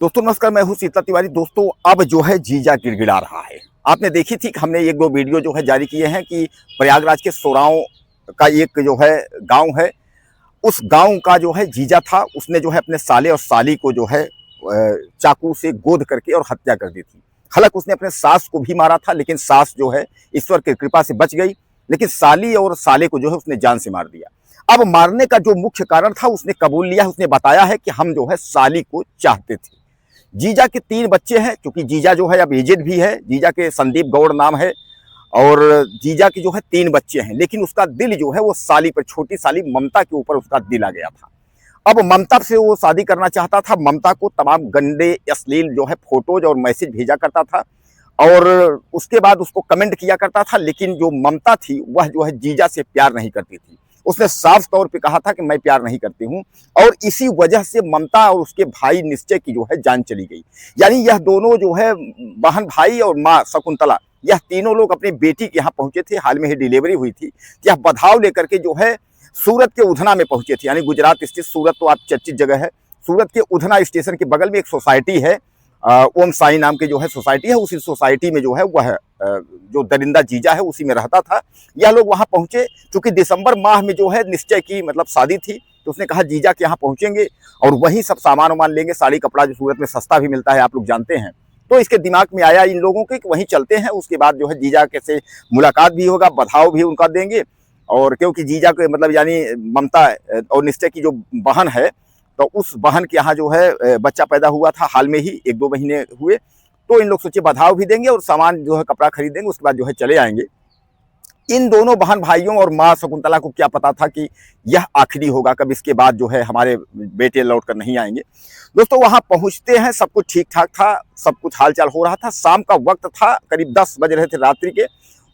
दोस्तों नमस्कार, मैं हूं शीतल तिवारी। दोस्तों अब जो है जीजा गिड़गिड़ा रहा है। आपने देखी थी कि हमने एक दो वीडियो जो है जारी किए हैं कि प्रयागराज के सोराव का एक जो है गांव है, उस गांव का जो है जीजा था, उसने जो है अपने साले और साली को जो है चाकू से गोद करके और हत्या कर दी थी। हालांकि उसने अपने सास को भी मारा था, लेकिन सास जो है ईश्वर की कृपा से बच गई, लेकिन साली और साले को जो है उसने जान से मार दिया। अब मारने का जो मुख्य कारण था उसने कबूल लिया, उसने बताया है कि हम जो है साली को चाहते थे। जीजा के 3 बच्चे हैं, क्योंकि जीजा जो है अब एजेड भी है। जीजा के संदीप गौड़ नाम है और जीजा के जो है 3 बच्चे हैं, लेकिन उसका दिल जो है वो साली पर, छोटी साली ममता के ऊपर उसका दिल आ गया था। अब ममता से वो शादी करना चाहता था। ममता को तमाम गंदे अश्लील जो है फोटोज और मैसेज भेजा करता था और उसके बाद उसको कमेंट किया करता था, लेकिन जो ममता थी वह जो है जीजा से प्यार नहीं करती थी। उसने साफ तौर पे कहा था कि मैं प्यार नहीं करती हूं, और इसी वजह से ममता और उसके भाई निश्चय की जो है जान चली गई। यानी यह दोनों जो है बहन भाई और माँ शकुंतला, यह तीनों लोग अपनी बेटी के यहाँ पहुंचे थे। हाल में ही डिलीवरी हुई थी। यह बधाव लेकर के जो है सूरत के उधना में पहुंचे थे। यानी गुजरात स्थित सूरत तो आप चर्चित जगह है। सूरत के उधना स्टेशन के बगल में एक सोसाइटी है, ओम साई नाम की जो है सोसाइटी है। उसी सोसाइटी में जो है वह जो दरिंदा जीजा है उसी में रहता था। यह लोग वहां पहुंचे, क्योंकि दिसंबर माह में जो है निश्चय की मतलब शादी थी, तो उसने कहा जीजा के यहाँ पहुंचेंगे और वहीं सब सामान वामान लेंगे। साड़ी कपड़ा जो सूरत में सस्ता भी मिलता है, आप लोग जानते हैं। तो इसके दिमाग में आया इन लोगों के कि वहीं चलते हैं। उसके बाद जो है जीजा के से मुलाकात भी होगा, बधाव भी उनका देंगे। और क्योंकि जीजा के मतलब यानी ममता और निश्चय की जो बहन है, तो उस बहन के यहाँ जो है बच्चा पैदा हुआ था, हाल में ही 1-2 महीने हुए। तो इन लोग सोचे बधाव भी देंगे और सामान जो है कपड़ा खरीदेंगे, उसके बाद जो है चले आएंगे। इन दोनों बहन भाइयों और माँ शकुंतला को क्या पता था कि यह आखिरी होगा, कब इसके बाद जो है हमारे बेटे लौट कर नहीं आएंगे। दोस्तों वहां पहुंचते हैं, सब कुछ ठीक ठाक था, सब कुछ हालचाल हो रहा था। शाम का वक्त था, करीब 10 बज रहे थे रात्रि के।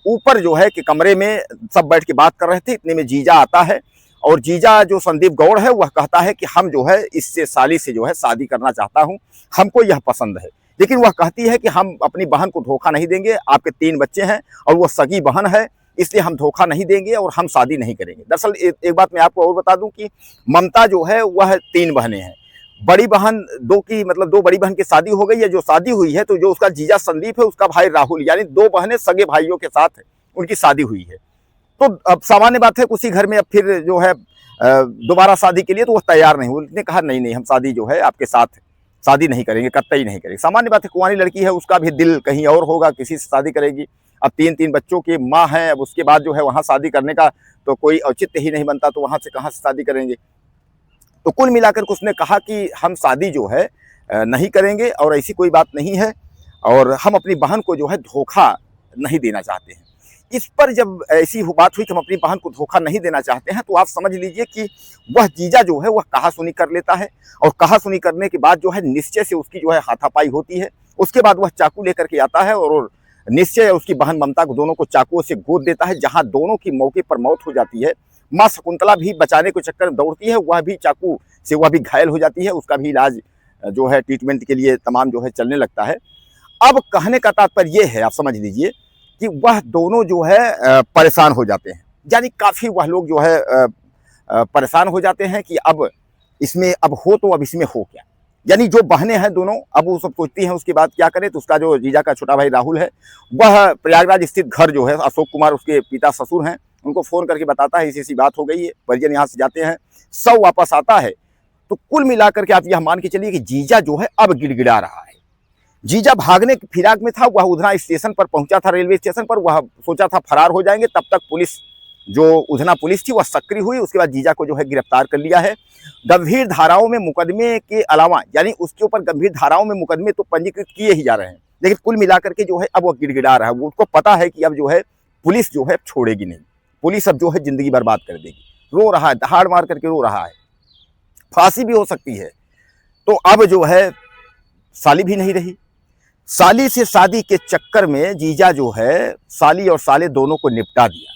ऊपर जो है कि कमरे में सब बैठ के बात कर रहे थे, इतने में जीजा आता है। और जीजा जो संदीप गौड़ है वह कहता है कि हम जो है इससे साली से जो है शादी करना चाहता हूं, हमको यह पसंद है। लेकिन वह कहती है कि हम अपनी बहन को धोखा नहीं देंगे, आपके 3 बच्चे हैं और वह सगी बहन है, इसलिए हम धोखा नहीं देंगे और हम शादी नहीं करेंगे। दरअसल एक बात मैं आपको और बता दूं कि ममता जो है वह 3 बहनें हैं। बड़ी बहन 2 की मतलब 2 बड़ी बहन की शादी हो गई है, जो शादी हुई है, तो जो उसका जीजा संदीप है उसका भाई राहुल, यानी 2 बहनें सगे भाइयों के साथ उनकी शादी हुई है। तो अब सामान्य बात है, उसी घर में अब फिर जो है दोबारा शादी के लिए तो वो तैयार नहीं। उसने कहा नहीं नहीं, हम शादी जो है आपके साथ शादी नहीं करेंगे, कतई नहीं करेंगे। सामान्य बात है, कुंवारी लड़की है, उसका भी दिल कहीं और होगा, किसी से शादी करेगी। अब 3-3 बच्चों की माँ है, अब उसके बाद जो है वहाँ शादी करने का तो कोई औचित्य ही नहीं बनता, तो वहाँ से कहाँ से शादी करेंगे। तो कुल मिलाकर के उसने कहा कि हम शादी जो है नहीं करेंगे और ऐसी कोई बात नहीं है, और हम अपनी बहन को जो है धोखा नहीं देना चाहते हैं। इस पर जब ऐसी बात हुई कि हम अपनी बहन को धोखा नहीं देना चाहते हैं, तो आप समझ लीजिए कि वह जीजा जो है वह कहासुनी कर लेता है। और कहासुनी करने के बाद जो है निश्चय से उसकी जो है हाथापाई होती है। उसके बाद वह चाकू लेकर के आता है और निश्चय उसकी बहन ममता को दोनों को चाकुओं से गोद देता है, जहां दोनों की मौके पर मौत हो जाती है। माँ शकुंतला भी बचाने के चक्कर में दौड़ती है, वह भी चाकू से वह भी घायल हो जाती है। उसका भी इलाज जो है ट्रीटमेंट के लिए तमाम जो है चलने लगता है। अब कहने का तात्पर्य यह है, आप समझ लीजिए कि वह दोनों जो है परेशान हो जाते हैं। यानी काफ़ी वह लोग जो है परेशान हो जाते हैं कि अब इसमें अब हो तो अब इसमें हो क्या। यानी जो बहनें हैं दोनों, अब वो सब सोचती हैं उसके बाद क्या करें। तो उसका जो जीजा का छोटा भाई राहुल है, वह प्रयागराज स्थित घर जो है अशोक कुमार उसके पिता ससुर हैं, उनको फ़ोन करके बताता है ऐसी बात हो गई है। परिजन यहाँ से जाते हैं, सब वापस आता है। तो कुल मिलाकर के आप यह मान के चलिए कि जीजा जो है अब गिड़गिड़ा रहा है। जीजा भागने की फिराक में था, वह उधना स्टेशन पर पहुंचा था, रेलवे स्टेशन पर। वह सोचा था फरार हो जाएंगे, तब तक पुलिस जो उधना पुलिस थी वह सक्रिय हुई। उसके बाद जीजा को जो है गिरफ्तार कर लिया है। गंभीर धाराओं में मुकदमे के अलावा, यानी उसके ऊपर गंभीर धाराओं में मुकदमे तो पंजीकृत किए ही जा रहे हैं, लेकिन कुल मिलाकर के जो है अब वह गिड़गिड़ा रहा है। उसको पता है कि अब जो है पुलिस जो है छोड़ेगी नहीं, पुलिस अब जो है जिंदगी बर्बाद कर देगी। रो रहा है, दहाड़ मार करके रो रहा है, फांसी भी हो सकती है। तो अब जो है साली भी नहीं रही। साली से शादी के चक्कर में जीजा जो है साली और साले दोनों को निपटा दिया।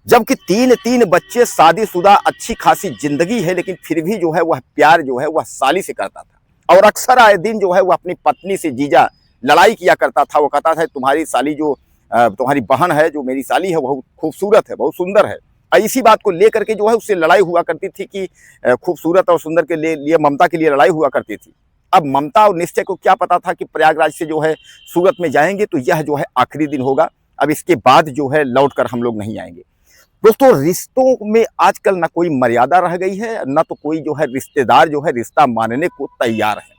जबकि 3 बच्चे, शादीशुदा, अच्छी खासी जिंदगी है, लेकिन फिर भी जो है वह प्यार जो है वह साली से करता था। और अक्सर आए दिन जो है वह अपनी पत्नी से जीजा लड़ाई किया करता था। वो कहता था तुम्हारी साली जो तुम्हारी बहन है, जो मेरी साली है, बहुत खूबसूरत है, बहुत सुंदर है। इसी बात को लेकर के जो है उससे लड़ाई हुआ करती थी कि खूबसूरत और सुंदर के लिए ममता के लिए लड़ाई हुआ करती थी। अब ममता और निश्चय को क्या पता था कि प्रयागराज से जो है सूरत में जाएंगे तो यह जो है आखिरी दिन होगा, अब इसके बाद जो है लौटकर हम लोग नहीं आएंगे। दोस्तों, रिश्तों में आजकल ना कोई मर्यादा रह गई है, ना तो कोई जो है रिश्तेदार जो है रिश्ता मानने को तैयार है,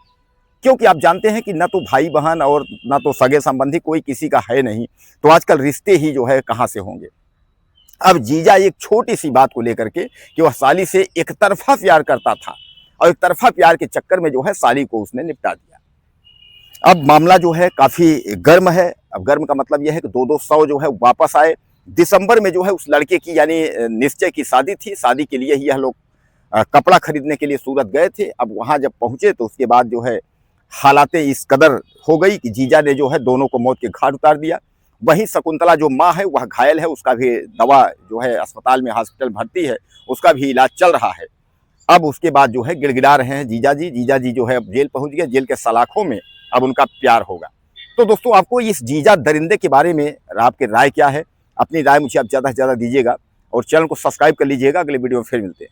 क्योंकि आप जानते हैं कि ना तो भाई बहन और ना तो सगे संबंधी कोई किसी का है नहीं, तो आजकल रिश्ते ही जो है कहाँ से होंगे। अब जीजा एक छोटी सी बात को लेकर के कि वह साली से एक तरफा प्यार करता था और एक तरफा प्यार के चक्कर में जो है साली को उसने निपटा दिया। अब मामला जो है काफी गर्म है। अब गर्म का मतलब यह है कि 2-2 जो है वापस आए। दिसंबर में जो है उस लड़के की यानी निश्चय की शादी थी, शादी के लिए ही यह लोग कपड़ा खरीदने के लिए सूरत गए थे। अब वहां जब पहुंचे तो उसके बाद जो है हालातें इस कदर हो गई कि जीजा ने जो है दोनों को मौत के घाट उतार दिया। वहीं शकुंतला जो माँ है वह घायल है, उसका भी दवा जो है अस्पताल में हॉस्पिटल भर्ती है, उसका भी इलाज चल रहा है। अब उसके बाद जो है गिड़गिड़ा रहे हैं जीजा जी जो है अब जेल पहुंच गए, जेल के सलाखों में अब उनका प्यार होगा। तो दोस्तों, आपको इस जीजा दरिंदे के बारे में आपकी राय क्या है? अपनी राय मुझे आप ज़्यादा से ज़्यादा दीजिएगा और चैनल को सब्सक्राइब कर लीजिएगा। अगले वीडियो में फिर मिलते हैं।